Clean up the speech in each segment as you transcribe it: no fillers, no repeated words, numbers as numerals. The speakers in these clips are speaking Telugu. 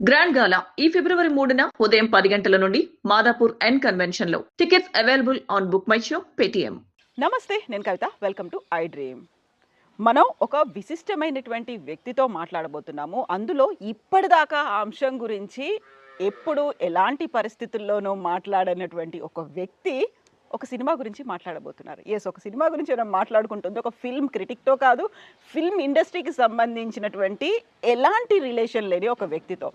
గ్రాండ్ గాలా ఈ ఫిబ్రవరి 3న ఉదయం 10 గంటల నుండి మాదాపూర్ ఎన్ కన్వెన్షన్ లో. Tickets available on book my show Paytm. నమస్తే, నేను Kavitha. Welcome to iDream. మనం ఒక విశిష్టమైనటువంటి వ్యక్తితో మాట్లాడబోతున్నాము. అందులో ఇప్పటిదాకా ఆ అంశం గురించి ఎప్పుడు ఎలాంటి పరిస్థితుల్లోనూ మాట్లాడనటువంటి ఒక వ్యక్తి ఒక సినిమా గురించి మాట్లాడబోతున్నారు. ఒక సినిమా గురించి మనం మాట్లాడుకుంటుంది ఒక ఫిల్మ్ క్రిటిక్తో కాదు, ఫిల్మ్ ఇండస్ట్రీకి సంబంధించినటువంటి ఎలాంటి రిలేషన్ లేని ఒక వ్యక్తితో.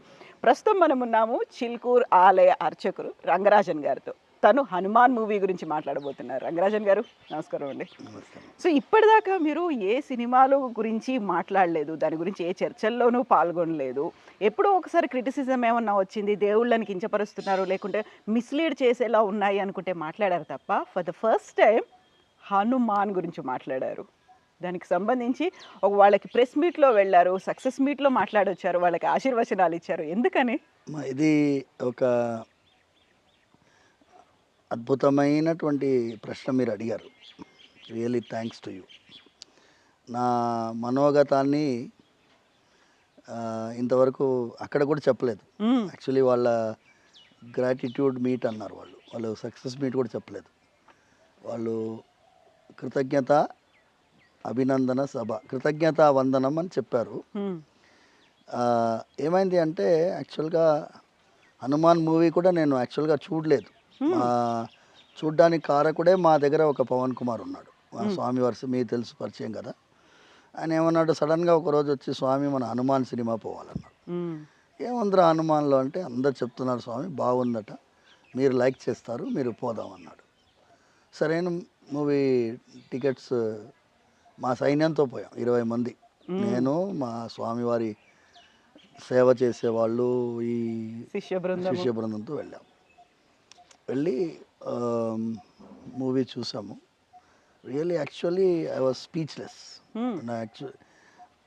ప్రస్తుతం మనం ఉన్నాము చిల్కూర్ ఆలయ అర్చకులు రంగరాజన్ గారితో. తను హనుమాన్ మూవీ గురించి మాట్లాడబోతున్నారు. రంగరాజన్ గారు, నమస్కారం అండి. సో ఇప్పటిదాకా మీరు ఏ సినిమాల గురించి మాట్లాడలేదు, దాని గురించి ఏ చర్చల్లోనూ పాల్గొనలేదు. ఎప్పుడో ఒకసారి క్రిటిసిజం ఏమన్నా వచ్చింది, దేవుళ్ళని కించపరుస్తున్నారు, లేకుంటే మిస్లీడ్ చేసేలా ఉన్నాయి అనుకుంటే మాట్లాడారు తప్ప, for the first time Hanuman గురించి మాట్లాడారు. దానికి సంబంధించి వాళ్ళకి ప్రెస్ మీట్లో వెళ్ళారు, సక్సెస్ మీట్లో మాట్లాడొచ్చారు, వాళ్ళకి ఆశీర్వచనాలు ఇచ్చారు. ఎందుకని? ఇది ఒక అద్భుతమైనటువంటి ప్రశ్న మీరు అడిగారు. Really thanks to you. నా మనోగతాన్ని ఇంతవరకు అక్కడ కూడా చెప్పలేదు. యాక్చువల్లీ వాళ్ళ గ్రాటిట్యూడ్ మీట్ అన్నారు, వాళ్ళు సక్సెస్ మీట్ కూడా చెప్పలేదు. వాళ్ళు కృతజ్ఞత అభినందన సభ, కృతజ్ఞత వందనం అని చెప్పారు. ఏమైంది అంటే యాక్చువల్గా హనుమాన్ మూవీ కూడా నేను యాక్చువల్గా చూడలేదు. చూడ్డానికి కారకుడే మా దగ్గర ఒక పవన్ కుమార్ ఉన్నాడు, మా స్వామి వరుస మీకు తెలుసు, పరిచయం కదా. ఆయన ఏమన్నాడు, సడన్గా ఒకరోజు వచ్చి, స్వామి మన హనుమాన్ సినిమా పోవాలన్నాడు. ఏముందిరా హనుమాన్లో అంటే, అందరు చెప్తున్నారు స్వామి బాగుందట, మీరు లైక్ చేస్తారు, మీరు పోదామన్నాడు. సరైన మూవీ టికెట్స్ మా సైన్యంతో పోయాం, 20 మంది. నేను, మా స్వామివారి సేవ చేసేవాళ్ళు, ఈ శిష్య బృందంతో వెళ్ళి మూవీ చూసాము. Really actually I was speechless. నా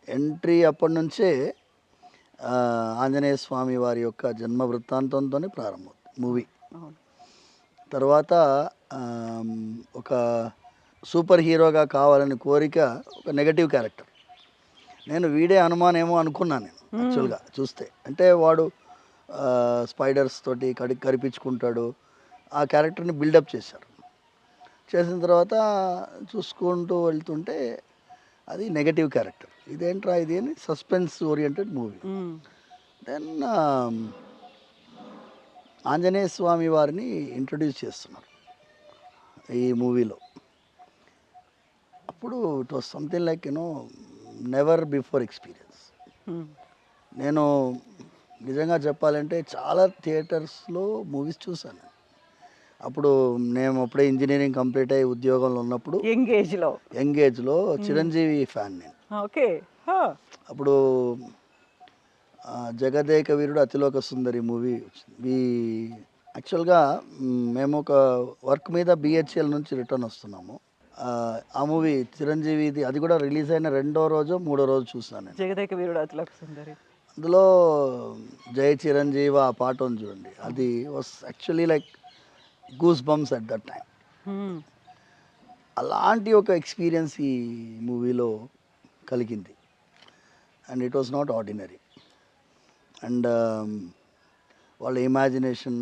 ఎంట్రీ అప్పటి నుంచే ఆంజనేయ స్వామి వారి యొక్క జన్మ వృత్తాంతంతోనే ప్రారంభం మూవీ. తర్వాత ఒక సూపర్ హీరోగా కావాలని కోరిక, ఒక నెగటివ్ క్యారెక్టర్. నేను వీడే హనుమాన్ ఏమో అనుకున్నాను నేను యాక్చువల్గా చూస్తే. అంటే వాడు స్పైడర్స్ తోటి కరిపించుకుంటాడు, ఆ క్యారెక్టర్ని బిల్డప్ చేశారు. చేసిన తర్వాత చూసుకుంటూ వెళ్తుంటే అది నెగటివ్ క్యారెక్టర్, ఇదేంట్రా ఇది అని suspense oriented movie. Then Anjaneya Swami వారిని ఇంట్రడ్యూస్ చేస్తున్నారు ఈ మూవీలో. అప్పుడు it was something like never before experience. నేను నిజంగా చెప్పాలంటే చాలా థియేటర్స్లో మూవీస్ చూశాను. అప్పుడు నేను అప్పుడే ఇంజనీరింగ్ కంప్లీట్ అయ్యి ఉద్యోగంలో ఉన్నప్పుడు, యంగేజ్లో చిరంజీవి ఫ్యాన్ నేను. ఓకే. అప్పుడు జగదేక వీరుడు అతిలోక సుందరి మూవీ వచ్చింది. యాక్చువల్గా మేము ఒక వర్క్ మీద బిహెచ్ఎల్ నుంచి రిటర్న్ వస్తున్నాము. ఆ మూవీ చిరంజీవిది, అది కూడా రిలీజ్ అయిన 2వ రోజు 3వ రోజు చూసాను నేను, జగదేక వీరుడు అతిలోక సుందరి. అందులో జై చిరంజీవి ఆ పాట ఉంది చూడండి, అది was actually like goose bumps at that time. అలాంటి ఒక ఎక్స్పీరియన్స్ ఈ మూవీలో కలిగింది. And it was not ordinary. And వాళ్ళ ఇమాజినేషన్,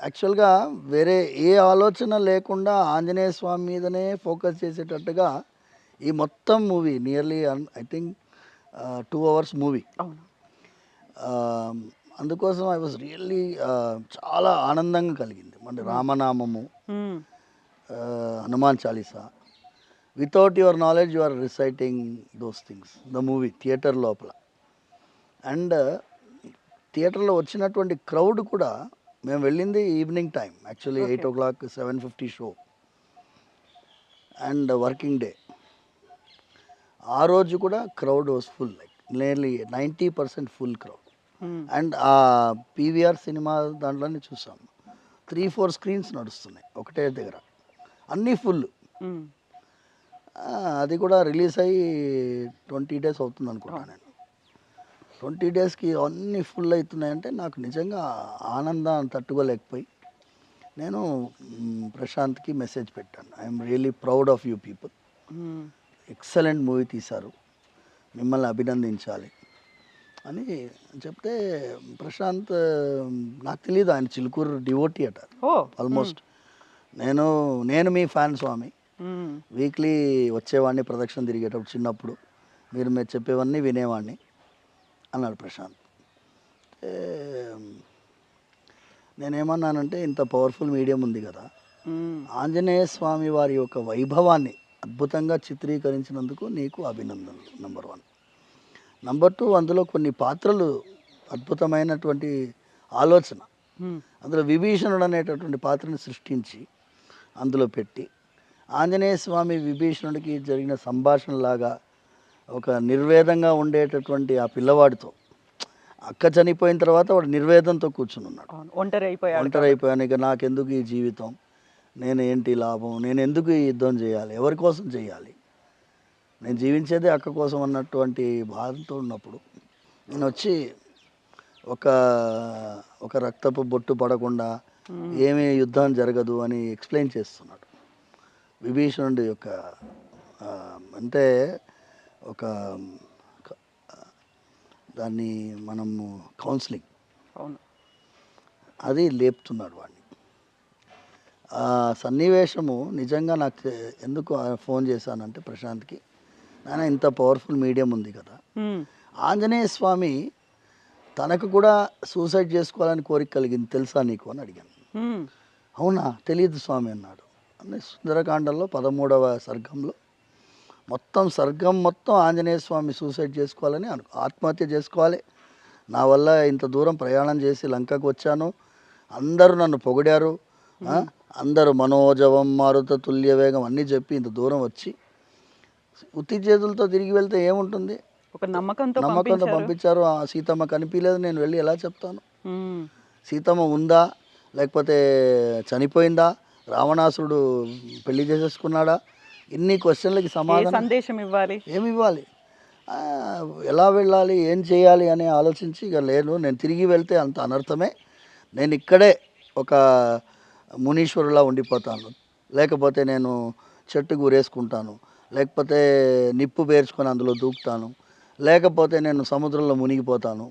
యాక్చువల్గా వేరే ఏ ఆలోచన లేకుండా ఆంజనేయ స్వామి మీదనే ఫోకస్ చేసేటట్టుగా ఈ మొత్తం movie, nearly I think 2 hours movie. అందుకోసం ఐ వాజ్ రియల్లీ చాలా ఆనందంగా కలిగింది. మన రామనామము, Hanuman Chalisa, without your knowledge you are reciting those things the movie theatre లోపల. అండ్ థియేటర్లో వచ్చినటువంటి క్రౌడ్ కూడా, మేము వెళ్ళింది evening time, actually 8 o'clock 7:50 show and working day. ఆ రోజు కూడా crowd was full, like nearly 90% full crowd. And ఆ పీవీఆర్ సినిమా దాంట్లోనే చూసాం, 3-4 స్క్రీన్స్ నడుస్తున్నాయి ఒకటే దగ్గర, అన్నీ ఫుల్. అది కూడా రిలీజ్ అయ్యి 20 days అవుతుంది అనుకుంటాను నేను. 20 daysకి అన్నీ ఫుల్ అవుతున్నాయంటే నాకు నిజంగా ఆనందం తట్టుకోలేకపోయి నేను ప్రశాంత్కి మెసేజ్ పెట్టాను, I'm really proud of you people, excellent movie తీశారు, మిమ్మల్ని అభినందించాలి. అని చెప్తే ప్రశాంత్ నాకు తెలియదు ఆయన చిలుకూరు డివోటీ అట ఓ ఆల్మోస్ట్. నేను మీ ఫ్యాన్ స్వామి, వీక్లీ వచ్చేవాడిని ప్రదక్షిణ తిరిగేటప్పుడు చిన్నప్పుడు, మీరు చెప్పేవన్నీ వినేవాడిని అన్నాడు ప్రశాంత్. ఏ, నేనేమన్నానంటే ఇంత పవర్ఫుల్ మీడియం ఉంది కదా, ఆంజనేయ స్వామి వారి యొక్క వైభవాన్ని అద్భుతంగా చిత్రీకరించినందుకు నీకు అభినందనలు నంబర్ 1. నంబర్ 2, అందులో కొన్ని పాత్రలు అద్భుతమైనటువంటి ఆలోచన, అందులో విభీషణుడు అనేటటువంటి పాత్రను సృష్టించి అందులో పెట్టి ఆంజనేయ స్వామి విభీషణుడికి జరిగిన సంభాషణలాగా ఒక నిర్వేదంగా ఉండేటటువంటి ఆ పిల్లవాడితో, అక్క చనిపోయిన తర్వాత వాడు నిర్వేదంతో కూర్చుని ఉన్నాడు, ఒంటరి అయిపోయాను, ఇక నాకెందుకు ఈ జీవితం, నేను ఏంటి లాభం, నేను ఎందుకు ఈ యుద్ధం చేయాలి, ఎవరి కోసం చేయాలి, నేను జీవించేదే అక్క కోసం అన్నటువంటి బాధతో ఉన్నప్పుడు నేను వచ్చి ఒక రక్తపు బొట్టు పడకుండా ఏమీ యుద్ధం జరగదు అని ఎక్స్ప్లెయిన్ చేస్తున్నాడు. విభీషణుడి యొక్క అంటే ఒక దాన్ని మనము కౌన్సిలింగ్ అది లేపుతున్నాడు వాడిని. ఆ సన్నివేశము నిజంగా నాకు ఎందుకు ఫోన్ చేశానంటే ప్రశాంత్కి, నాయన ఇంత పవర్ఫుల్ మీడియం ఉంది కదా, ఆంజనేయ స్వామి తనకు కూడా సూసైడ్ చేసుకోవాలని కోరిక కలిగింది తెలుసా నీకు అని అడిగాను. అవునా, తెలియదు స్వామి అన్నాడు. అంటే సుందరకాండంలో 13వ సర్గంలో సర్గం మొత్తం ఆంజనేయ స్వామి సూసైడ్ చేసుకోవాలని ఆత్మహత్య చేసుకోవాలి, నా వల్ల ఇంత దూరం ప్రయాణం చేసి లంకకు వచ్చాను, అందరూ నన్ను పొగిడారు, అందరూ మనోజవం మారుత తుల్య వేగం అన్నీ చెప్పి ఇంత దూరం వచ్చి ఉత్తి చేతులతో తిరిగి వెళ్తే ఏముంటుంది, ఒక నమ్మకంతో పంపించారు. ఆ సీతమ్మ కనిపించలేదు, నేను వెళ్ళి ఎలా చెప్తాను, సీతమ్మ ఉందా లేకపోతే చనిపోయిందా, రావణాసురుడు పెళ్లి చేసేసుకున్నాడా, ఇన్ని క్వశ్చన్లకి సమాధానం సందేశం ఇవ్వాలి, ఏమి ఇవ్వాలి, ఎలా వెళ్ళాలి, ఏం చేయాలి అని ఆలోచించి ఇక నేను తిరిగి వెళ్తే అంత అనర్థమే, నేను ఇక్కడే ఒక మునీశ్వరులా ఉండిపోతాను, లేకపోతే నేను చెట్టుకు ఊరేసుకుంటాను, లేకపోతే నిప్పు పేర్చుకొని అందులో దూకుతాను, లేకపోతే నేను సముద్రంలో మునిగిపోతాను,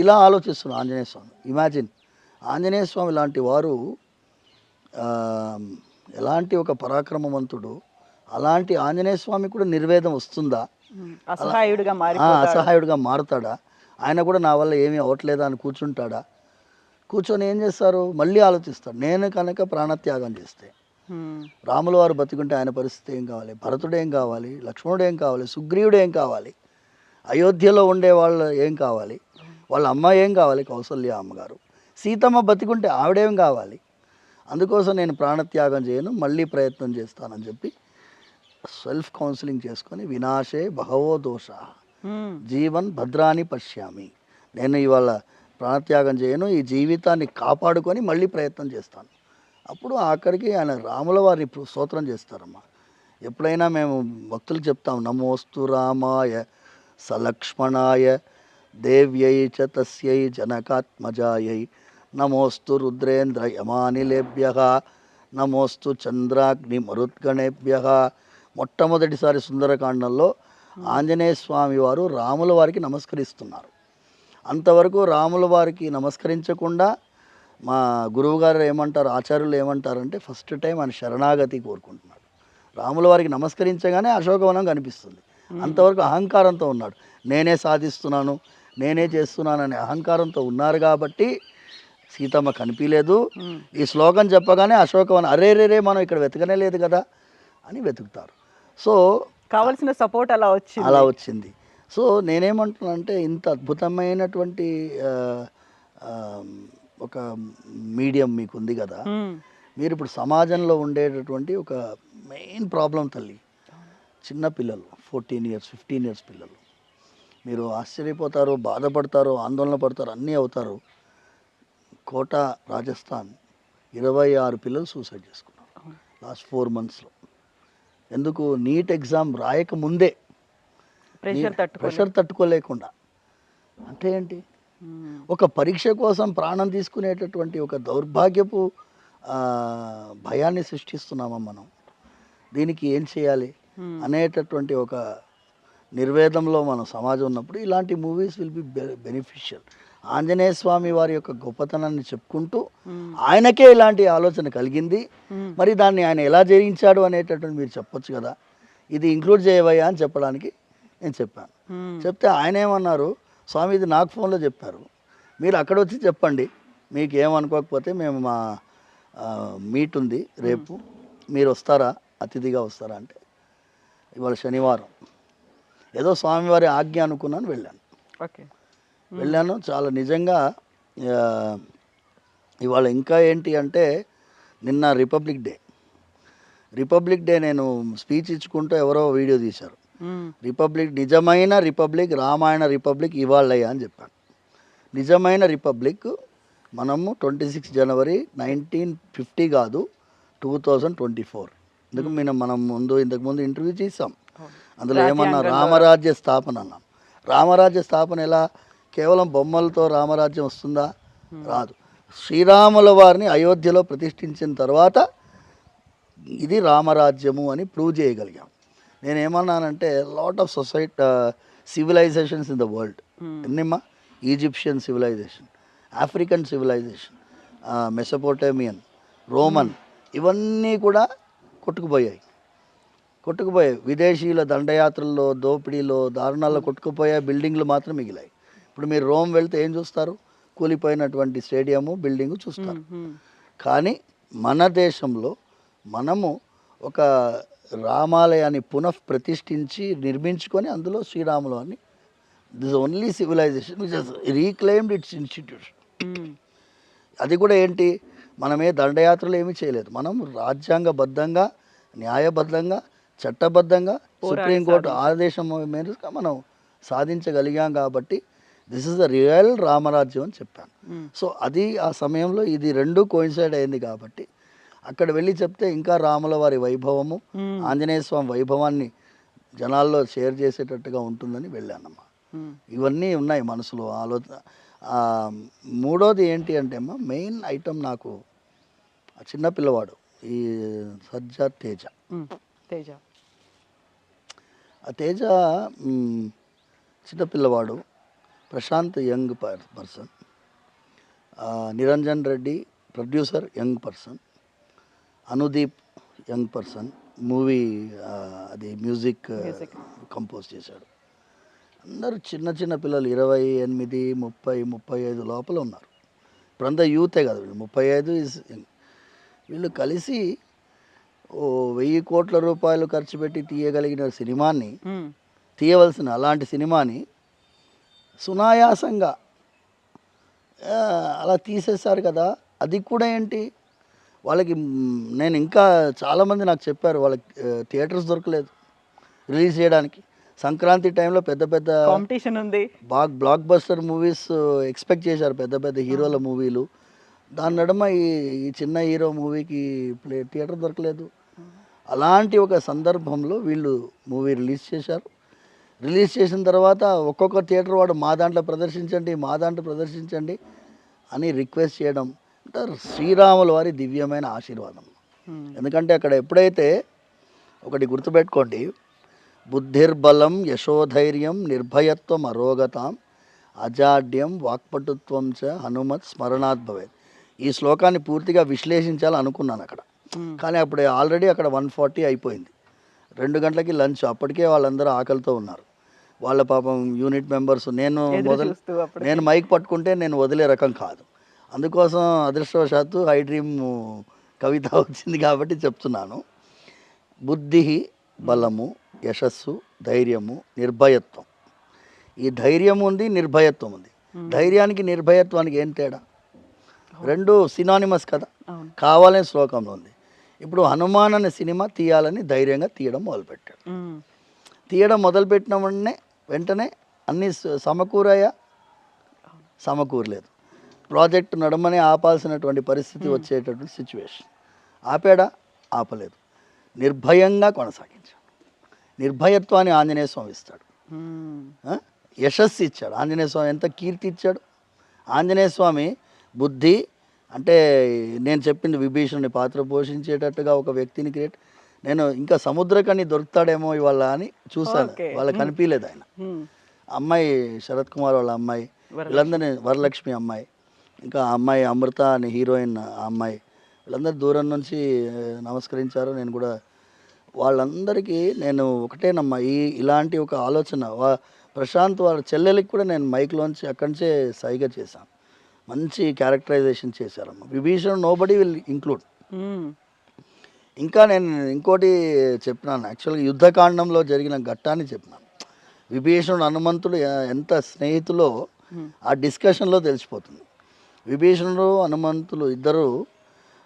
ఇలా ఆలోచిస్తున్నాను ఆంజనేయ స్వామి. ఇమాజిన్, ఆంజనేయ స్వామి లాంటి వారు ఎలాంటి ఒక పరాక్రమవంతుడు, అలాంటి ఆంజనేయ స్వామి కూడా నిర్వేదం వస్తుందా, అసహాయుడిగా మారుతాడా, ఆయన కూడా నా వల్ల ఏమీ అవ్వట్లేదా అని కూర్చుంటాడా, కూర్చొని ఏం చేస్తారు, మళ్ళీ ఆలోచిస్తాడు. నేను కనుక ప్రాణత్యాగం చేస్తే రాముల వారు బతికుంటే ఆయన పరిస్థితి ఏం కావాలి, భరతుడు ఏం కావాలి, లక్ష్మణుడు ఏం కావాలి, సుగ్రీవుడు ఏం కావాలి, అయోధ్యలో ఉండే వాళ్ళు ఏం కావాలి, వాళ్ళ అమ్మ ఏం కావాలి, కౌసల్య అమ్మగారు, సీతమ్మ బతికుంటే ఆవిడేం కావాలి, అందుకోసం నేను ప్రాణత్యాగం చేయను, మళ్ళీ ప్రయత్నం చేస్తానని చెప్పి సెల్ఫ్ కౌన్సిలింగ్ చేసుకొని వినాశే బహవో దోష జీవన్ భద్రాని పశ్యామి, నేను ఇవాళ ప్రాణత్యాగం చేయను, ఈ జీవితాన్ని కాపాడుకొని మళ్ళీ ప్రయత్నం చేస్తాను. అప్పుడు ఆఖరికి ఆయన రాముల వారిని స్తోత్రం చేస్తారమ్మా. ఎప్పుడైనా మేము భక్తులకు చెప్తాం, నమోస్తు రామాయ సలక్ష్మణాయ దేవ్యై చ తస్యై జనకాత్మజాయై నమోస్తు రుద్రేంద్ర యమానిలేభ్యః నమోస్తు చంద్రాగ్ని మరుద్గణేభ్యః. మొట్టమొదటిసారి సుందరకాండంలో ఆంజనేయ స్వామి వారు రాముల వారికి నమస్కరిస్తున్నారు. అంతవరకు రాముల వారికి నమస్కరించకుండా మా గురువుగారు ఏమంటారు, ఆచార్యులు ఏమంటారంటే ఫస్ట్ టైం ఆయన శరణాగతి కోరుకుంటున్నాడు. రాముల వారికి నమస్కరించగానే అశోకవనం కనిపిస్తుంది. అంతవరకు అహంకారంతో ఉన్నాడు, నేనే సాధిస్తున్నాను, నేనే చేస్తున్నాను అనే అహంకారంతో ఉన్నారు కాబట్టి సీతమ్మ కనిపించలేదు. ఈ శ్లోకం చెప్పగానే అశోకవనం అరేరేరే మనం ఇక్కడ వెతకనే లేదు కదా అని వెతుకుతారు. సో కావాల్సిన సపోర్ట్ అలా వచ్చింది. సో నేనేమంటున్నానంటే ఇంత అద్భుతమైనటువంటి ఒక మీడియం మీకు ఉంది కదా, మీరు ఇప్పుడు సమాజంలో ఉండేటటువంటి ఒక మెయిన్ ప్రాబ్లం తల్లి, చిన్న పిల్లలు 14 years 15 years పిల్లలు, మీరు ఆశ్చర్యపోతారు, బాధపడతారు, ఆందోళన పడతారు, అన్నీ అవుతారు. కోటా రాజస్థాన్ 26 పిల్లలు సూసైడ్ చేసుకున్నారు లాస్ట్ 4 monthsలో. ఎందుకు, నీట్ ఎగ్జామ్ రాయక ముందే ప్రెషర్ తట్టుకోలేకుండా. అంటే ఏంటి, ఒక పరీక్ష కోసం ప్రాణం తీసుకునేటటువంటి ఒక దౌర్భాగ్యపు భయాన్ని సృష్టిస్తున్నామా మనం, దీనికి ఏం చేయాలి అనేటటువంటి ఒక నిర్వేదంలో మన సమాజం ఉన్నప్పుడు ఇలాంటి movies will be beneficial. Anjaneya Swami వారి యొక్క గొప్పతనాన్ని చెప్పుకుంటూ ఆయనకే ఇలాంటి ఆలోచన కలిగింది, మరి దాన్ని ఆయన ఎలా జయించాడు అనేటటువంటి మీరు చెప్పొచ్చు కదా, ఇది ఇంక్లూడ్ చేయవయ్యా అని చెప్పడానికి నేను చెప్పాను. చెప్తే ఆయన ఏమన్నారు, స్వామి ఇది నాకు ఫోన్లో చెప్పారు, మీరు అక్కడ వచ్చి చెప్పండి, మీకు ఏమనుకోకపోతే మేము మా మీట్ ఉంది రేపు, మీరు వస్తారా, అతిథిగా వస్తారా అంటే, ఇవాళ శనివారం ఏదో స్వామివారి ఆజ్ఞ అనుకున్నాను, వెళ్ళాను. ఓకే, వెళ్ళాను. చాలా నిజంగా ఇవాళ ఇంకా ఏంటి అంటే, నిన్న రిపబ్లిక్ డే నేను స్పీచ్ ఇచ్చుకుంటూ ఎవరో వీడియో తీశారు, నిజమైన రిపబ్లిక్ రామాయణ రిపబ్లిక్ ఇవాళయ్యా అని చెప్పాను. నిజమైన రిపబ్లిక్ మనము 26 జనవరి 1950 కాదు 2024. మనం ఇంతకుముందు ఇంటర్వ్యూ చేసాం, అందులో ఏమన్నా రామరాజ్య స్థాపన అన్నాం. రామరాజ్య స్థాపన ఎలా, కేవలం బొమ్మలతో రామరాజ్యం వస్తుందా, రాదు. శ్రీరాముల వారిని అయోధ్యలో ప్రతిష్ఠించిన తర్వాత ఇది రామరాజ్యము అని ప్రూవ్ చేయగలిగాం. నేనేమన్నానంటే, lot of civilizations in the world, ఎన్నమ్మా, Egyptian civilization, African civilization, Mesopotamian, Roman, ఇవన్నీ కూడా కొట్టుకుపోయాయి. విదేశీయుల దండయాత్రల్లో, దోపిడీలో, దారుణాల్లో కొట్టుకుపోయాయి, బిల్డింగ్లు మాత్రం మిగిలాయి. ఇప్పుడు మీరు రోమ్ వెళ్తే ఏం చూస్తారు, కూలిపోయినటువంటి స్టేడియము, బిల్డింగు చూస్తారు. కానీ మన దేశంలో మనము ఒక రామాలయాన్ని పునఃప్రతిష్ఠించి నిర్మించుకొని అందులో శ్రీరాములు అని, this only civilization which has reclaimed its institution. అది కూడా ఏంటి, మనమే దండయాత్రలు ఏమీ చేయలేదు, మనం రాజ్యాంగబద్ధంగా, న్యాయబద్ధంగా, చట్టబద్ధంగా, సుప్రీంకోర్టు ఆదేశం మేరకు మనం సాధించగలిగాం. కాబట్టి దిస్ ఇస్ ద రియల్ రామరాజ్యం అని చెప్పాను. సో అది ఆ సమయంలో ఇది రెండు కోయిన్సైడ్ అయింది కాబట్టి అక్కడ వెళ్ళి చెప్తే ఇంకా రాముల వారి వైభవము, ఆంజనేయ స్వామి వైభవాన్ని జనాల్లో షేర్ చేసేటట్టుగా ఉంటుందని వెళ్ళానమ్మా. ఇవన్నీ ఉన్నాయి మనసులో ఆలోచన. మూడోది ఏంటి అంటే అమ్మా, మెయిన్ ఐటమ్ నాకు చిన్న పిల్లవాడు, ఈ సజ్జా తేజ. ఆ తేజ చిన్న పిల్లవాడు, Prashanth young person, Niranjan Reddy producer young person, Anudeep young person, movie అది మ్యూజిక్ కంపోజ్ చేశాడు. అందరూ చిన్న చిన్న పిల్లలు, 28, 30, 35 లోపల ఉన్నారు. ఇప్పుడంతా యూతే కదా, వీళ్ళు 35 వీళ్ళు కలిసి 1000 కోట్ల రూపాయలు ఖర్చు పెట్టి తీయగలిగిన సినిమాని, తీయవలసిన అలాంటి సినిమాని సునాయాసంగా అలా తీసేశారు కదా. అది కూడా ఏంటి, వాళ్ళకి నేను ఇంకా చాలామంది నాకు చెప్పారు, వాళ్ళకి థియేటర్స్ దొరకలేదు రిలీజ్ చేయడానికి. సంక్రాంతి టైంలో పెద్ద పెద్ద కాంపిటీషన్ ఉంది, బ్లాక్ బస్టర్ మూవీస్ ఎక్స్పెక్ట్ చేశారు, పెద్ద పెద్ద హీరోల మూవీలు. దాని నడుమ ఈ చిన్న హీరో మూవీకి థియేటర్ దొరకలేదు. అలాంటి ఒక సందర్భంలో వీళ్ళు మూవీ రిలీజ్ చేశారు. రిలీజ్ చేసిన తర్వాత ఒక్కొక్క థియేటర్ వాడు మా దాంట్లో ప్రదర్శించండి అని రిక్వెస్ట్ చేయడం అంటే శ్రీరాముల వారి దివ్యమైన ఆశీర్వాదం. ఎందుకంటే అక్కడ ఎప్పుడైతే ఒకటి గుర్తుపెట్టుకోండి, బుద్ధిర్బలం యశోధైర్యం నిర్భయత్వం అరోగతాం అజాడ్యం వాక్పటుత్వం చ హనుమత్ స్మరణాత్ భవేత్. ఈ శ్లోకాన్ని పూర్తిగా విశ్లేషించాలని అనుకున్నాను అక్కడ, కానీ అప్పుడు ఆల్రెడీ అక్కడ 140 అయిపోయింది. 2 గంటలకి లంచ్, అప్పటికే వాళ్ళందరూ ఆకలితో ఉన్నారు. వాళ్ళ పాపం యూనిట్ మెంబర్స్, నేను మైక్ పట్టుకుంటే నేను వదిలే రకం కాదు. అందుకోసం అదృష్టవశాత్తు ఐ డ్రీమ్ కవిత వచ్చింది కాబట్టి చెప్తున్నాను. బుద్ధి, బలము, యశస్సు, ధైర్యము, నిర్భయత్వం. ఈ ధైర్యం ఉంది, నిర్భయత్వం ఉంది. ధైర్యానికి నిర్భయత్వానికి ఏం తేడా? రెండు సినానిమస్ కదా, కావాలని శ్లోకంలో ఉంది. ఇప్పుడు హనుమాన్ అనే సినిమా తీయాలని ధైర్యంగా తీయడం మొదలుపెట్టిన వెంటనే అన్నీ సమకూరలేదు. ప్రాజెక్టు నడమని ఆపాల్సినటువంటి పరిస్థితి వచ్చేటటువంటి సిచ్యువేషన్. ఆపలేదు, నిర్భయంగా కొనసాగించాడు. నిర్భయత్వాన్ని ఆంజనేయ స్వామి ఇస్తాడు, యశస్సు ఇచ్చాడు. ఆంజనేయ స్వామి ఎంత కీర్తి ఇచ్చాడు. ఆంజనేయ స్వామి బుద్ధి అంటే నేను చెప్పింది, విభీషణుని పాత్ర పోషించేటట్టుగా ఒక వ్యక్తిని క్రియేట్, నేను ఇంకా సముద్రకని దొరుకుతాడేమో ఇవాళ అని చూశాను. ఓకే. వాళ్ళకి కనిపించలేదు ఆయన. అమ్మాయి శరత్ కుమార్ వాళ్ళ అమ్మాయి, వీళ్ళందరినీ వరలక్ష్మి అమ్మాయి, ఇంకా ఆ అమ్మాయి అమృత అనే హీరోయిన్ ఆ అమ్మాయి, వీళ్ళందరూ దూరం నుంచి నమస్కరించారు. నేను కూడా వాళ్ళందరికీ నేను ఒకటేనమ్మా, ఇలాంటి ఒక ఆలోచన ప్రశాంత్ వాళ్ళ చెల్లెలకి కూడా నేను మైక్లోంచి అక్కడి నుంచే సైగ చేశాను. మంచి క్యారెక్టరైజేషన్ చేశారమ్మా. Vibhishan nobody will include. ఇంకా నేను ఇంకోటి చెప్పినాను, యాక్చువల్గా యుద్ధకాండంలో జరిగిన ఘట్టాన్ని చెప్పినాను. విభీషణుడు హనుమంతుడు ఎంత స్నేహితులో ఆ డిస్కషన్లో తెలిసిపోతుంది. విభీషణుడు హనుమంతులు ఇద్దరు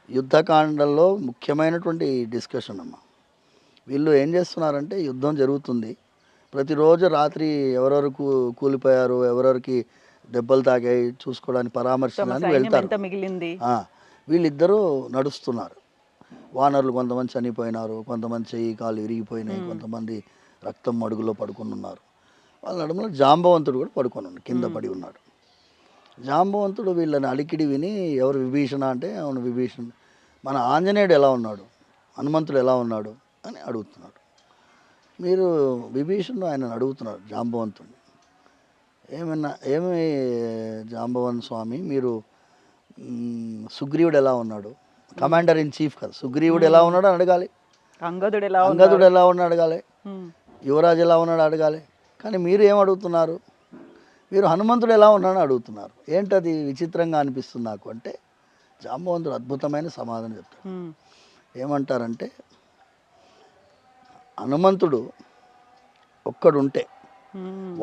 యుద్ధకాండంలో ముఖ్యమైనటువంటి డిస్కషన్ అమ్మ. వీళ్ళు ఏం చేస్తున్నారంటే యుద్ధం జరుగుతుంది, ప్రతిరోజు రాత్రి ఎవరెవరు కూలిపోయారు, ఎవరెవరికి దెబ్బలు తాగాయి చూసుకోవడానికి పరామర్శించడానికి వెళ్తారు. వీళ్ళిద్దరూ నడుస్తున్నారు. వానరులు కొంతమంది చనిపోయినారు, కొంతమంది చెయ్యి కాలు విరిగిపోయినాయి, కొంతమంది రక్తం మడుగులో పడుకొని ఉన్నారు. వాళ్ళ నడుములో జాంబవంతుడు కూడా పడుకొని ఉన్నాడు, కింద పడి ఉన్నాడు. జాంబవంతుడు వీళ్ళని అలికిడి విని, ఎవరు విభీషణ అంటే, అవును విభీషణుడు, మన ఆంజనేయుడు ఎలా ఉన్నాడు, హనుమంతుడు ఎలా ఉన్నాడు అని అడుగుతున్నాడు. మీరు విభీషణుడు ఆయన అడుగుతున్నారు జాంబవంతుడిని, ఏమి జాంబవన్ స్వామి, మీరు సుగ్రీవుడు ఎలా ఉన్నాడు, కమాండర్ ఇన్ చీఫ్ కదా, సుగ్రీవుడు ఎలా ఉన్నాడు అని అడగాలి, అంగదుడు ఎలా ఉన్నాడు అడగాలి, యువరాజు ఎలా ఉన్నాడు అడగాలి. కానీ మీరు ఏం అడుగుతున్నారు, మీరు హనుమంతుడు ఎలా ఉన్నాడని అడుగుతున్నారు. ఏంటది విచిత్రంగా అనిపిస్తుంది నాకు అంటే, జాంబవంతుడు అద్భుతమైన సమాధానం చెప్తాడు. ఏమంటారంటే, హనుమంతుడు ఒక్కడుంటే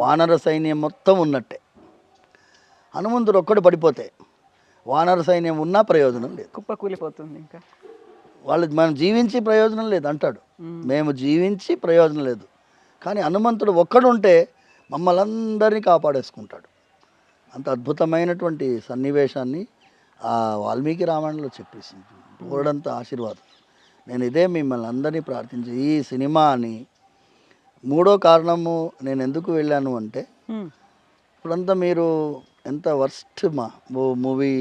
వానర సైన్యం మొత్తం ఉన్నట్టే, హనుమంతుడు ఒక్కడు పడిపోతే వానర సైన్యం ఉన్నా ప్రయోజనం లేదు, కుప్పకూలిపోతుంది. ఇంకా వాళ్ళు మనం జీవించి ప్రయోజనం లేదు అంటాడు. మేము జీవించి ప్రయోజనం లేదు, కానీ హనుమంతుడు ఒక్కడుంటే మమ్మల్ని అందరినీ కాపాడేసుకుంటాడు. అంత అద్భుతమైనటువంటి సన్నివేశాన్ని ఆ వాల్మీకి రామాయణంలో చెప్పేసింది. ఓడంత ఆశీర్వాదం. నేను ఇదే మిమ్మల్ని అందరినీ ప్రార్థించి, ఈ సినిమాని మూడో కారణము నేను ఎందుకు వెళ్ళాను అంటే, ఇప్పుడంతా మీరు ఎంత వర్స్ట్ మూవీ,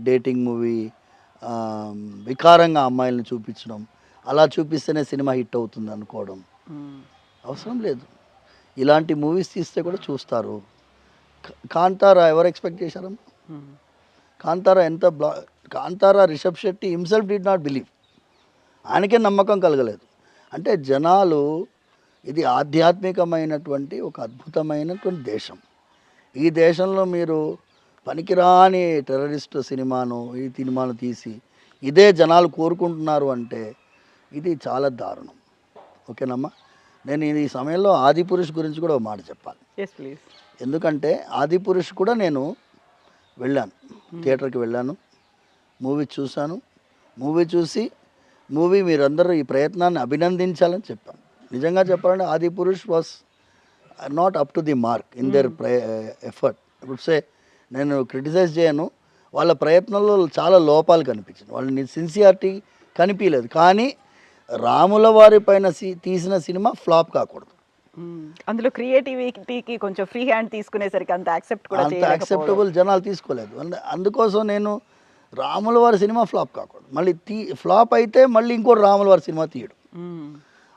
డేటింగ్ మూవీ, వికారంగా అమ్మాయిలను చూపించడం, అలా చూపిస్తేనే సినిమా హిట్ అవుతుంది అనుకోవడం అవసరం లేదు. ఇలాంటి మూవీస్ తీస్తే కూడా చూస్తారు. కాంతారా ఎవరు ఎక్స్పెక్ట్ చేశారమ్మా? Kantara Kantara Rishab Shetty himself did not believe, ఆయనకే నమ్మకం కలగలేదు. అంటే జనాలు, ఇది ఆధ్యాత్మికమైనటువంటి ఒక అద్భుతమైనటువంటి దేశం. ఈ దేశంలో మీరు పనికిరాని టెర్రరిస్ట్ సినిమాను, ఈ సినిమాను తీసి ఇదే జనాలు కోరుకుంటున్నారు అంటే ఇది చాలా దారుణం. ఓకేనమ్మా, నేను ఈ సమయంలో ఆదిపురుష్ గురించి కూడా ఒక మాట చెప్పాలి. ఎందుకంటే ఆదిపురుష్ కూడా నేను వెళ్ళాను, థియేటర్కి వెళ్ళాను, మూవీ చూశాను. మూవీ చూసి మీరందరూ ఈ ప్రయత్నాన్ని అభినందించాలని చెప్పాను. నిజంగా చెప్పాలంటే Adipurush was not up to the mark in there effort. ఇప్పుడు నేను క్రిటిసైజ్ చేయను, వాళ్ళ ప్రయత్నంలో చాలా లోపాలు కనిపించింది, వాళ్ళని సిన్సియారిటీ కనిపించలేదు. కానీ రాముల వారి పైన తీసిన సినిమా ఫ్లాప్ కాకూడదు. అందులో క్రియేటివిటీకి కొంచెం ఫ్రీ హ్యాండ్ తీసుకునేసరికి అంత యాక్సెప్టబుల్ జనాలు తీసుకోలేదు. అందుకోసం నేను రాముల వారి సినిమా ఫ్లాప్ కాకూడదు, మళ్ళీ ఫ్లాప్ అయితే మళ్ళీ ఇంకోటి రాముల వారి సినిమా తీయడం.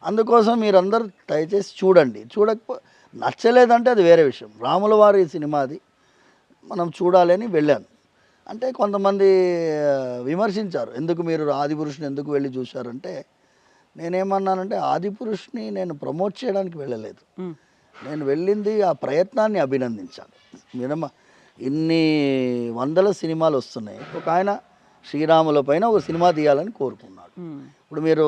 అందుకోసం మీరందరూ దయచేసి చూడండి. నచ్చలేదంటే అది వేరే విషయం. రాముల వారి సినిమా అది మనం చూడాలి అని వెళ్ళాను. అంటే కొంతమంది విమర్శించారు, ఎందుకు మీరు ఆదిపురుషుని ఎందుకు వెళ్ళి చూశారంటే, నేనేమన్నానంటే ఆదిపురుషుని నేను ప్రమోట్ చేయడానికి వెళ్ళలేదు, నేను వెళ్ళింది ఆ ప్రయత్నాన్ని అభినందించాను. ఇన్ని వందల సినిమాలు వస్తున్నాయి, ఒక ఆయన శ్రీరాముల పైన ఒక సినిమా తీయాలని కోరుకున్నాడు. ఇప్పుడు మీరు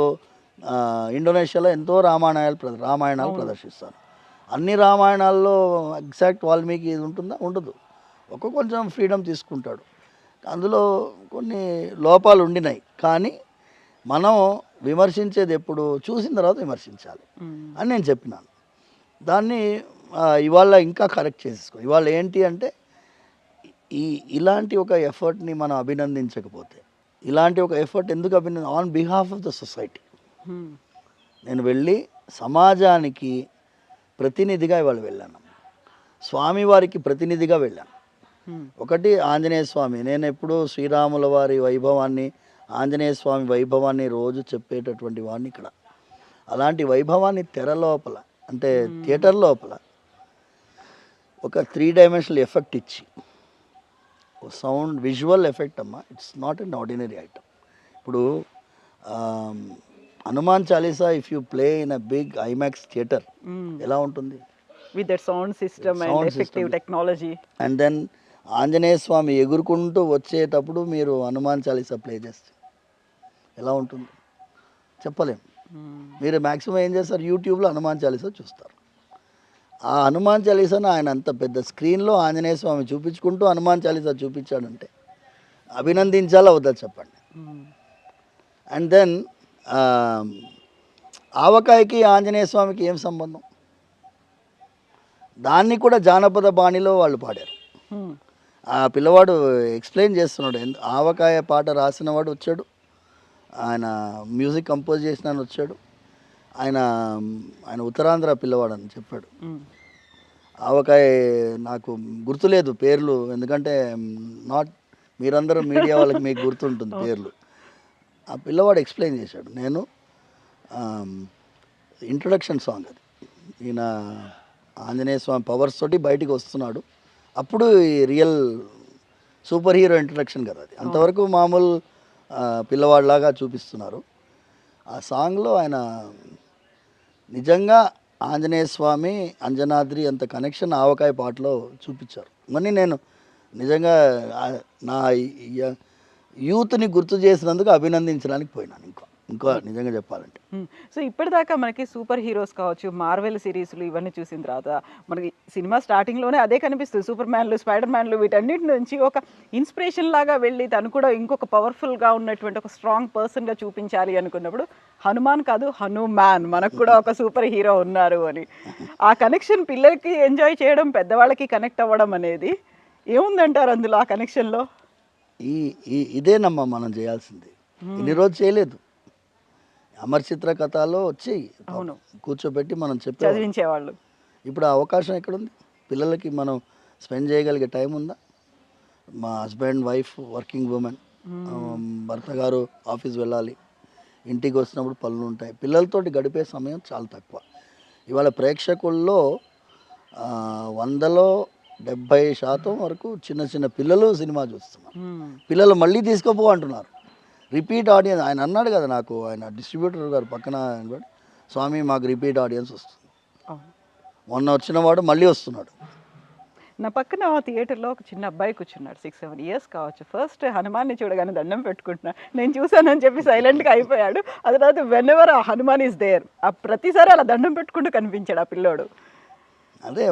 ఇండోనేషియాలో ఎంతో రామాయణాలు ప్రదర్శిస్తారు. అన్ని రామాయణాల్లో ఎగ్జాక్ట్ వాల్మీకి ఇది ఉంటుందా? ఉండదు. కొంచెం ఫ్రీడమ్ తీసుకుంటాడు, అందులో కొన్ని లోపాలు ఉండినాయి. కానీ మనం విమర్శించేది ఎప్పుడు చూసిన తర్వాత విమర్శించాలి అని నేను చెప్పినాను. దాన్ని ఇవాళ ఇంకా కరెక్ట్ చేసేసుకో. ఇవాళ ఏంటి అంటే, ఇలాంటి ఒక ఎఫర్ట్ని మనం అభినందించకపోతే, ఇలాంటి ఒక ఎఫర్ట్ ఎందుకు on behalf of the society నేను వెళ్ళి సమాజానికి ప్రతినిధిగా ఇవాళ వెళ్ళాను, స్వామివారికి ప్రతినిధిగా వెళ్ళాను. ఒకటి ఆంజనేయ స్వామి, నేను ఎప్పుడూ శ్రీరాముల వారి వైభవాన్ని ఆంజనేయ స్వామి వైభవాన్ని రోజు చెప్పేటటువంటి వాడిని ఇక్కడ. అలాంటి వైభవాన్ని తెర లోపల అంటే థియేటర్ లోపల ఒక 3 డైమెన్షనల్ ఎఫెక్ట్ ఇచ్చి సౌండ్ విజువల్ ఎఫెక్ట్ అమ్మా, it's not an ordinary item. ఇప్పుడు Hanuman Chalisa if you play in a big IMAX theatre ఎలా ఉంటుంది, with that sound system and effective technology. And then Anjaneya Swami ఎగురుకుంటూ వచ్చేటప్పుడు మీరు హనుమాన్ చాలీసా ప్లే చేస్తే ఎలా ఉంటుంది చెప్పలేం. మీరు మ్యాక్సిమం ఏం చేస్తారు, యూట్యూబ్లో హనుమాన్ చాలీసా చూస్తారు. ఆ హనుమాన్ చాలీసాను ఆయన అంత పెద్ద స్క్రీన్లో ఆంజనేయ స్వామి చూపించుకుంటూ హనుమాన్ చాలీసా చూపించాడంటే అభినందించాలా వద్దా చెప్పండి. అండ్ దెన్ ఆవకాయకి ఆంజనేయ స్వామికి ఏం సంబంధం, దాన్ని కూడా జానపద బాణిలో వాళ్ళు పాడారు. ఆ పిల్లవాడు ఎక్స్ప్లెయిన్ చేస్తున్నాడు, ఆవకాయ పాట రాసిన వాడు వచ్చాడు, ఆయన మ్యూజిక్ కంపోజ్ చేసిన వచ్చాడు, ఆయన ఉత్తరాంధ్ర పిల్లవాడు అని చెప్పాడు. ఆవకాయ నాకు గుర్తులేదు పేర్లు, ఎందుకంటే నాట్ మీరందరూ మీడియా వాళ్ళకి మీకు గుర్తుంటుంది పేర్లు. ఆ పిల్లవాడు ఎక్స్ప్లెయిన్ చేశాడు. నేను ఇంట్రొడక్షన్ సాంగ్ అది, ఈయన ఆంజనేయ స్వామి పవర్స్ తోటి బయటికి వస్తున్నాడు, అప్పుడు ఈ రియల్ సూపర్ హీరో ఇంట్రడక్షన్ కదా అది. అంతవరకు మామూలు పిల్లవాడిలాగా చూపిస్తున్నారు. ఆ సాంగ్లో ఆయన నిజంగా ఆంజనేయ స్వామి అంజనాద్రి అంత కనెక్షన్ ఆవకాయ పాటలో చూపించారు. మరి నేను నిజంగా నా యూత్ని గుర్తు చేసినందుకు అభినందించడానికి పోయినాను. ఇంకా నిజంగా చెప్పాలంటే. సో ఇప్పటిదాకా మనకి సూపర్ హీరోస్ కావచ్చు, మార్వెల్ సిరీస్లు ఇవన్నీ చూసిన తర్వాత మనకి సినిమా స్టార్టింగ్లోనే అదే కనిపిస్తుంది, సూపర్ మ్యాన్లు, స్పైడర్ మ్యాన్లు, వీటన్నిటి నుంచి ఒక ఇన్స్పిరేషన్ లాగా వెళ్ళి తను కూడా ఇంకొక పవర్ఫుల్గా ఉన్నటువంటి ఒక స్ట్రాంగ్ పర్సన్గా చూపించాలి అనుకున్నప్పుడు హనుమాన్ కాదు హనుమాన్, మనకు కూడా ఒక సూపర్ హీరో ఉన్నారు అని. ఆ కనెక్షన్ పిల్లలకి ఎంజాయ్ చేయడం, పెద్దవాళ్ళకి కనెక్ట్ అవ్వడం అనేది ఏముందంటారు అందులో ఆ కనెక్షన్లో? ఇదేనమ్మా మనం చేయాల్సింది. ఇన్ని రోజు చేయలేదు. అమర్ చిత్ర కథలో వచ్చి కూర్చోబెట్టి మనం చదివించేవాళ్ళు. ఇప్పుడు ఆ అవకాశం ఎక్కడుంది పిల్లలకి? మనం స్పెండ్ చేయగలిగే టైం ఉందా? మా హస్బెండ్ వైఫ్ వర్కింగ్ ఉమెన్, భర్త గారు ఆఫీస్ వెళ్ళాలి, ఇంటికి వచ్చినప్పుడు పనులు ఉంటాయి, పిల్లలతోటి గడిపే సమయం చాలా తక్కువ. ఇవాళ ప్రేక్షకుల్లో 100లో 70% వరకు చిన్న చిన్న పిల్లలు సినిమా చూస్తున్నారు. పిల్లలు మళ్ళీ తీసుకోపో అంటున్నారు, రిపీట్ ఆడియన్స్. ఆయన అన్నాడు కదా, నాకు ఆయన డిస్ట్రిబ్యూటర్ గారు పక్కన స్వామి మాకు రిపీట్ ఆడియన్స్ వస్తుంది. మొన్న వచ్చిన వాడు మళ్ళీ వస్తున్నాడు. నా పక్కన థియేటర్లో ఒక చిన్న అబ్బాయి కూర్చున్నాడు, 6-7 ఇయర్స్ కావచ్చు. ఫస్ట్ హనుమాన్ని చూడగానే దండం పెట్టుకుంటున్నా, నేను చూశానని చెప్పి సైలెంట్గా అయిపోయాడు. అది తర్వాత వెన్ ఎవర్ ఆ హనుమాన్ ఈస్ దేర్, ఆ ప్రతిసారి అలా దండం పెట్టుకుంటూ కనిపించాడు ఆ పిల్లోడు. అదే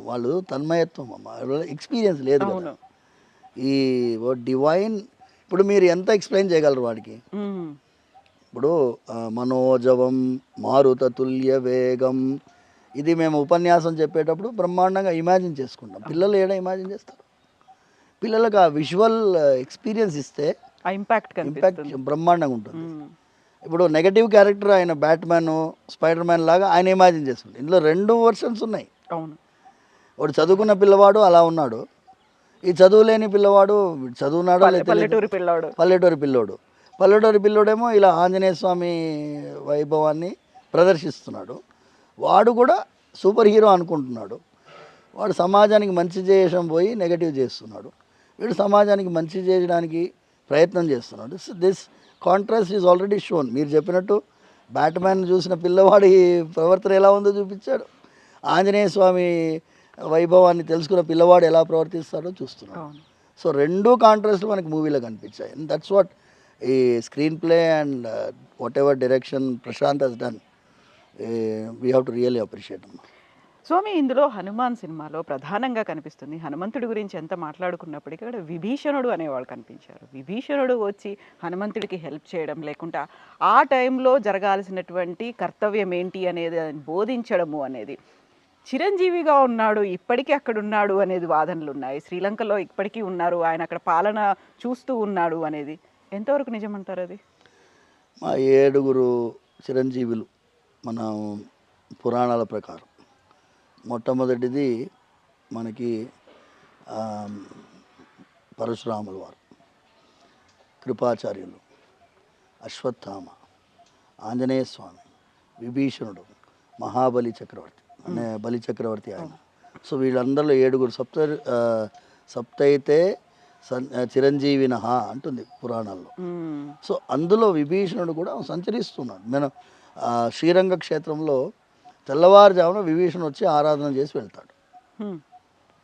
వాళ్ళు తన్మయత్వం అమ్మ, ఎక్స్పీరియన్స్ లేదు కదా. ఈ డివైన్ ఇప్పుడు మీరు ఎంత ఎక్స్ప్లెయిన్ చేయగలరు వాడికి? ఇప్పుడు మనోజవం మారుత తుల్య వేగం, ఇది మేము ఉపన్యాసం చెప్పేటప్పుడు బ్రహ్మాండంగా ఇమాజిన్ చేసుకుంటాం. పిల్లలు ఏడా ఇమాజిన్ చేస్తారు? పిల్లలకు ఆ విజువల్ ఎక్స్పీరియన్స్ ఇస్తే ఇంపాక్ట్ బ్రహ్మాండంగా ఉంటుంది. ఇప్పుడు నెగటివ్ క్యారెక్టర్ ఆయన బ్యాట్మ్యాన్, స్పైడర్ మ్యాన్ లాగా ఆయన ఇమాజిన్ చేస్తుంటాడు. ఇందులో 2 వర్షన్స్ ఉన్నాయి. అవును, వాడు చదువుకున్న పిల్లవాడు అలా ఉన్నాడు, ఈ చదువు లేని పిల్లవాడు చదువున్నాడో లేదా పల్లెటూరి పిల్లోడేమో ఇలా ఆంజనేయ స్వామి వైభవాన్ని ప్రదర్శిస్తున్నాడు. వాడు కూడా సూపర్ హీరో అనుకుంటున్నాడు. వాడు సమాజానికి మంచి చేయడం పోయి నెగటివ్ చేస్తున్నాడు, వీడు సమాజానికి మంచి చేయడానికి ప్రయత్నం చేస్తున్నాడు. This contrast is already shown. మీరు చెప్పినట్టు బ్యాట్మ్యాన్ చూసిన పిల్లవాడి ప్రవర్తన ఎలా ఉందో చూపించాడు, ఆంజనేయ స్వామి వైభవాన్ని తెలుసుకున్న పిల్లవాడు ఎలా ప్రవర్తిస్తాడో చూస్తున్నాడు. సో 2 కాంట్రాస్ట్లు మనకి మూవీలో కనిపించాయి. అండ్ దట్స్ వాట్ ఈ screenplay and whatever direction Prashanth has done, we have to really appreciate. స్వామి, ఇందులో హనుమాన్ సినిమాలో ప్రధానంగా కనిపిస్తుంది, హనుమంతుడి గురించి ఎంత మాట్లాడుకున్నప్పటికీ కూడా విభీషణుడు అనేవాళ్ళు కనిపించారు. విభీషణుడు వచ్చి హనుమంతుడికి హెల్ప్ చేయడం, లేకుండా ఆ టైంలో జరగాల్సినటువంటి కర్తవ్యం ఏంటి అనేది బోధించడము అనేది, చిరంజీవిగా ఉన్నాడు ఇప్పటికీ అక్కడ ఉన్నాడు అనేది వాదనలు ఉన్నాయి. శ్రీలంకలో ఇప్పటికీ ఉన్నారు, ఆయన అక్కడ పాలన చూస్తూ ఉన్నాడు అనేది ఎంతవరకు నిజమంటారు? అది మా 7 చిరంజీవులు మన పురాణాల ప్రకారం మొట్టమొదటిది మనకి పరశురాముల వారు, కృపాచార్యులు, అశ్వత్థామ, ఆంజనేయ స్వామి, విభీషణుడు, మహాబలి చక్రవర్తి అనే బలి చక్రవర్తి ఆయన. సో వీళ్ళందరిలో 7 సప్తైతే చిరంజీవిన అంటుంది పురాణాల్లో. సో అందులో విభీషణుడు కూడా సంచరిస్తున్నాడు. మనం శ్రీరంగ క్షేత్రంలో తెల్లవారుజామున విభీషణుడు వచ్చి ఆరాధన చేసి వెళ్తాడు.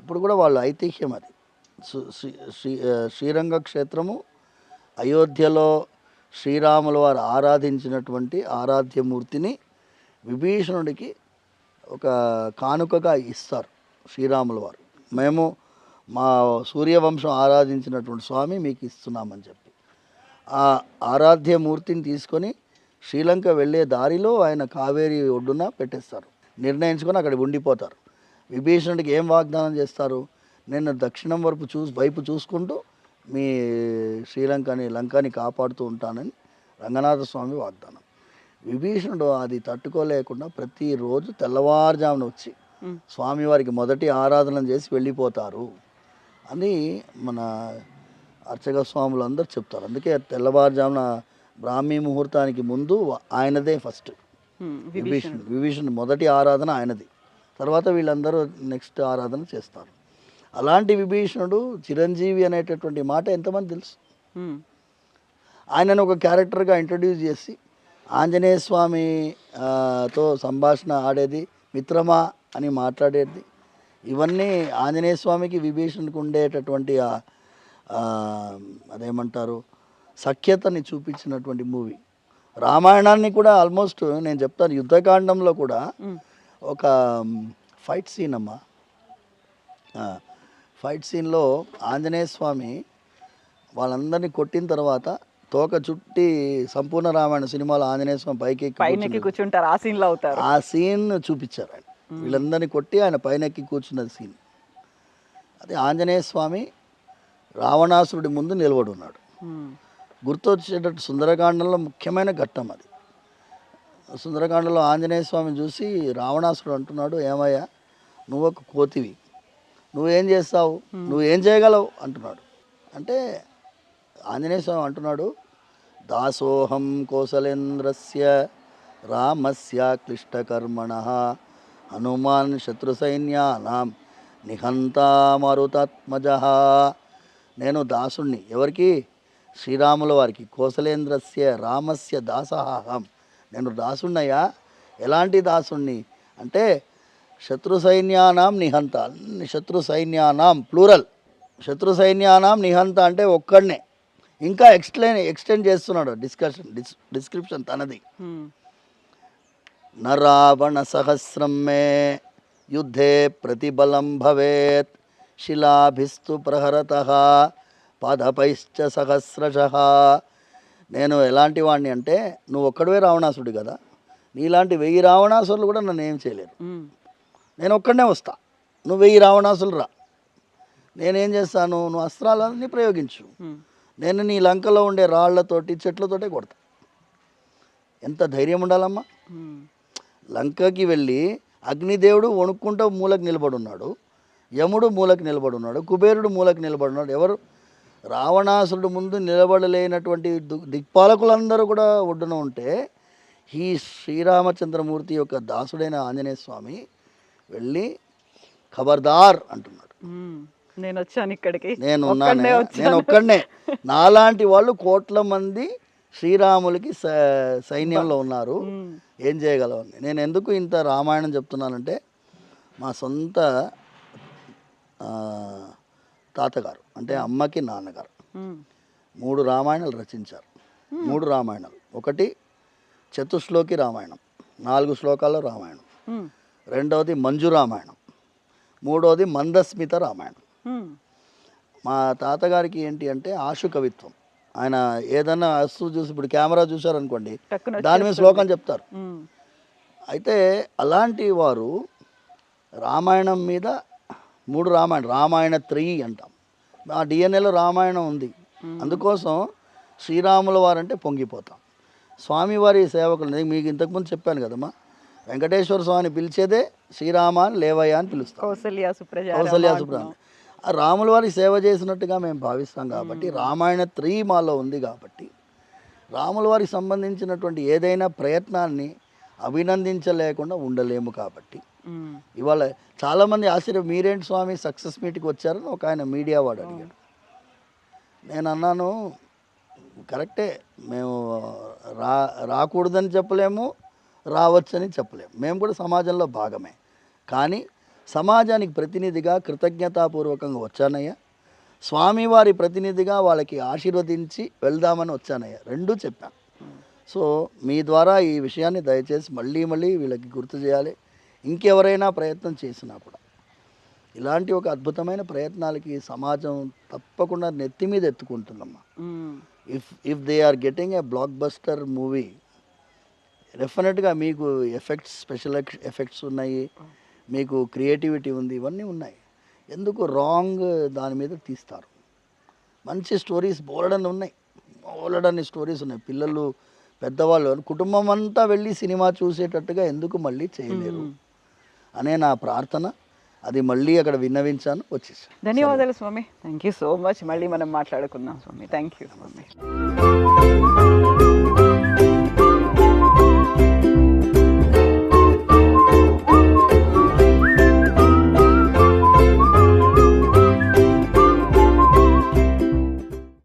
ఇప్పుడు కూడా వాళ్ళు ఐతిహ్యం అది. శ్రీరంగ క్షేత్రము అయోధ్యలో శ్రీరాముల వారు ఆరాధించినటువంటి ఆరాధ్యమూర్తిని విభీషణుడికి ఒక కానుకగా ఇస్తారు శ్రీరాముల వారు. మేము మా సూర్యవంశం ఆరాధించినటువంటి స్వామి మీకు ఇస్తున్నామని చెప్పి ఆ ఆరాధ్యమూర్తిని తీసుకొని శ్రీలంక వెళ్ళే దారిలో ఆయన కావేరి ఒడ్డున పెట్టేస్తారు. నిర్ణయించుకొని అక్కడ ఉండిపోతారు. విభీషణుడికి ఏం వాగ్దానం చేస్తారు? నేను దక్షిణం వైపు చూసుకుంటూ మీ లంకని కాపాడుతూ ఉంటానని రంగనాథ స్వామి వాగ్దానం. విభీషణుడు అది తట్టుకోలేకుండా ప్రతిరోజు తెల్లవారుజామున వచ్చి స్వామివారికి మొదటి ఆరాధన చేసి వెళ్ళిపోతారు అని మన అర్చక స్వాములు అందరూ చెప్తారు. అందుకే తెల్లవారుజామున బ్రాహ్మీ ముహూర్తానికి ముందు ఆయనదే ఫస్ట్. విభీషణుడు మొదటి ఆరాధన ఆయనది. తర్వాత వీళ్ళందరూ నెక్స్ట్ ఆరాధన చేస్తారు. అలాంటి విభీషణుడు చిరంజీవి అనేటటువంటి మాట ఎంతమంది తెలుసు? ఆయనను ఒక క్యారెక్టర్గా ఇంట్రడ్యూస్ చేసి ఆంజనేయ స్వామితో సంభాషణ ఆడేది, మిత్రమా అని మాట్లాడేది, ఇవన్నీ ఆంజనేయ స్వామికి విభీషణుడికి ఉండేటటువంటి అదేమంటారు సఖ్యతని చూపించినటువంటి మూవీ. రామాయణాన్ని కూడా ఆల్మోస్ట్ నేను చెప్తాను, యుద్ధకాండంలో కూడా ఒక ఫైట్ సీన్ అమ్మా. ఫైట్ సీన్లో ఆంజనేయ స్వామి వాళ్ళందరినీ కొట్టిన తర్వాత తోక చుట్టి సంపూర్ణ రామాయణ సినిమాలో ఆంజనేయ స్వామి పైకి కూర్చుంటారు. ఆ సీన్లో అవుతారు. ఆ సీన్ చూపించారు ఆయన. వీళ్ళందరినీ కొట్టి ఆయన పైనెక్కి కూర్చున్న సీన్ అది. ఆంజనేయ స్వామి రావణాసురుడి ముందు నిలబడి ఉన్నాడు. గుర్తొచ్చేటట్టు సుందరకాండంలో ముఖ్యమైన ఘట్టం అది. సుందరకాండంలో ఆంజనేయ స్వామిని చూసి రావణాసురుడు అంటున్నాడు, ఏమయ్యా నువ్వు ఒక కోతివి, నువ్వేం చేస్తావు, నువ్వేం చేయగలవు అంటున్నాడు. అంటే ఆంజనేయ స్వామి అంటున్నాడు, దాసోహం కోసలేంద్రస్య రామస్య క్లిష్టకర్మణః హనుమాన్ శత్రుసైన్యానాం నిహంతా మరుతాత్మజః. నేను దాసుణ్ణి, ఎవరికి? శ్రీరాముల వారికి. కోసలేంద్రస్య రామస్య దాసహం, నేను దాసుణ్ణయ్యా. ఎలాంటి దాసుణ్ణి అంటే శత్రు సైన్యానాం నిహంత, శత్రు సైన్యానాం ప్లూరల్, శత్రు సైన్యానాం నిహంత అంటే ఒక్కడనే. ఇంకా ఎక్స్టెండ్ చేస్తున్నాడు డిస్క్రిప్షన్ తనది. న రావణ సహస్రం మే యుద్ధే ప్రతిబలం భవేత్ శిలాభిస్తు ప్రహరతః పాదపైశ్చ సహస్రశః. నేను ఎలాంటి వాడిని అంటే, నువ్వు ఒక్కడవే రావణాసుడు కదా, నీలాంటి 1000 రావణాసురులు కూడా నన్ను ఏం చేయలేరు. నేను ఒక్కడనే వస్తా, నువ్వు 1000 రావణాసులు రా, నేనేం చేస్తాను, నువ్వు అస్త్రాలన్నీ ప్రయోగించు, నేను నీ లంకలో ఉండే రాళ్లతోటి చెట్లతోటే కొడతా. ఎంత ధైర్యం ఉండాలమ్మా. లంకకి వెళ్ళి అగ్నిదేవుడు వణుక్కుంటూ మూలకు నిలబడున్నాడు, యముడు మూలకు నిలబడున్నాడు, కుబేరుడు మూలకు నిలబడున్నాడు. ఎవరు? రావణాసురుడు ముందు నిలబడలేనటువంటి దిక్పాలకులందరూ కూడా ఒడ్డున ఉంటే ఈ శ్రీరామచంద్రమూర్తి యొక్క దాసుడైన ఆంజనేయ స్వామి వెళ్ళి ఖబర్దార్ అంటున్నాడు, నేను వచ్చాను ఇక్కడికి, నేను ఒక్కడనే, నాలాంటి వాళ్ళు కోట్ల మంది శ్రీరాములకి సైన్యంలో ఉన్నారు, ఏం చేయగలవని. నేను ఎందుకు ఇంత రామాయణం చెప్తున్నానంటే, మా సొంత తాతగారు అంటే అమ్మకి నాన్నగారు 3 రామాయణాలు రచించారు. 3 రామాయణాలు. ఒకటి చతుశ్లోకి రామాయణం, 4 శ్లోకాల్లో రామాయణం. రెండవది మంజు రామాయణం. మూడవది మందస్మిత రామాయణం. మా తాతగారికి ఏంటి అంటే ఆశు కవిత్వం. ఆయన ఏదన్నా వస్తువు చూసి, ఇప్పుడు కెమెరా చూసారనుకోండి, దాని మీద శ్లోకం చెప్తారు. అయితే అలాంటి వారు రామాయణం మీద 3 రామాయణ త్రయీ అంటాం. ఆ డిఎన్ఏలో రామాయణం ఉంది. అందుకోసం శ్రీరాముల వారంటే పొంగిపోతాం. స్వామివారి సేవకులు మీకు ఇంతకుముందు చెప్పాను కదమ్మా, వెంకటేశ్వర స్వామిని పిలిచేదే శ్రీరామ అని లేవయ్య అని పిలుస్తాం. కౌసల్యా సుప్రజ. ఆ రాముల వారి సేవ చేసినట్టుగా మేము భావిస్తాం కాబట్టి రామాయణ త్రయీ మాలో ఉంది కాబట్టి రాముల వారికి సంబంధించినటువంటి ఏదైనా ప్రయత్నాన్ని అభినందించలేకుండా ఉండలేము కాబట్టి ఇవాళ చాలామంది ఆశ్చర్యం, మీరేంటి స్వామి సక్సెస్ మీట్కి వచ్చారని ఒక ఆయన మీడియా వాడు అడిగాడు. నేను అన్నాను, కరెక్టే, మేము రాకూడదని చెప్పలేము, రావచ్చని చెప్పలేము, మేము కూడా సమాజంలో భాగమే. కానీ సమాజానికి ప్రతినిధిగా కృతజ్ఞతాపూర్వకంగా వచ్చానయ్యా, స్వామివారి ప్రతినిధిగా వాళ్ళకి ఆశీర్వదించి వెళ్దామని వచ్చానయ్యా, రెండూ చెప్పాను. సో మీ ద్వారా ఈ విషయాన్ని దయచేసి మళ్ళీ మళ్ళీ వీళ్ళకి గుర్తు చేయాలి. ఇంకెవరైనా ప్రయత్నం చేసినా కూడా ఇలాంటి ఒక అద్భుతమైన ప్రయత్నాలకి సమాజం తప్పకుండా నెత్తి మీద ఎత్తుకుంటుందమ్మా. If they are getting a blockbuster movie, డెఫినెట్గా మీకు ఎఫెక్ట్స్, స్పెషల్ ఎఫెక్ట్స్ ఉన్నాయి, మీకు క్రియేటివిటీ ఉంది, ఇవన్నీ ఉన్నాయి. ఎందుకు రాంగ్ దాని మీద తీస్తారు? మంచి స్టోరీస్ బోలెడన్ని ఉన్నాయి, బోలెడన్ని స్టోరీస్ ఉన్నాయి. పిల్లలు, పెద్దవాళ్ళు, కుటుంబం అంతా వెళ్ళి సినిమా చూసేటట్టుగా ఎందుకు మళ్ళీ చేయలేరు అనే నా ప్రార్థన. అది మళ్ళీ అక్కడ విన్నవించాను, వచ్చేసాను. ధన్యవాదాలు స్వామి, థ్యాంక్ యూ సో మచ్. మళ్ళీ మనం మాట్లాడుకుందాం స్వామి. Thank you Swamy.